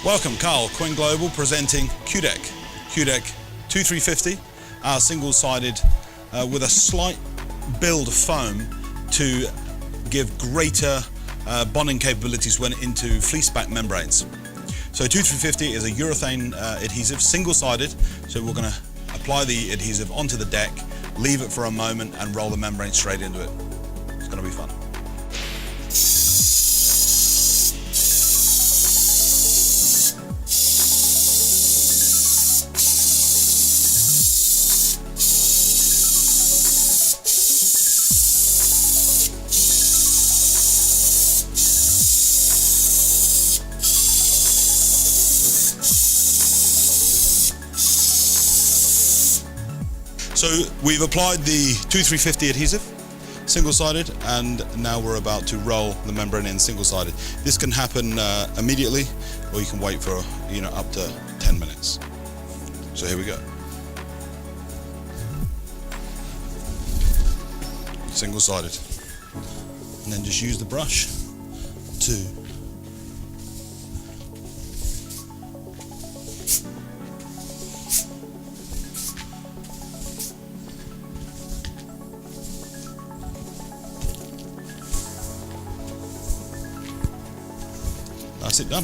Welcome, Carl, Quin Global, presenting Q-Dek. Q-Dek 2350, our single-sided with a slight build of foam to give greater bonding capabilities when into fleece-backed membranes. So 2350 is a urethane adhesive, single-sided, so we're going to apply the adhesive onto the deck, leave it for a moment and roll the membrane straight into it. It's going to be fun. So we've applied the 2350 adhesive, single-sided, and now we're about to roll the membrane in single-sided. This can happen immediately, or you can wait for up to 10 minutes. So here we go. Single-sided, and then just use the brush to that's it done.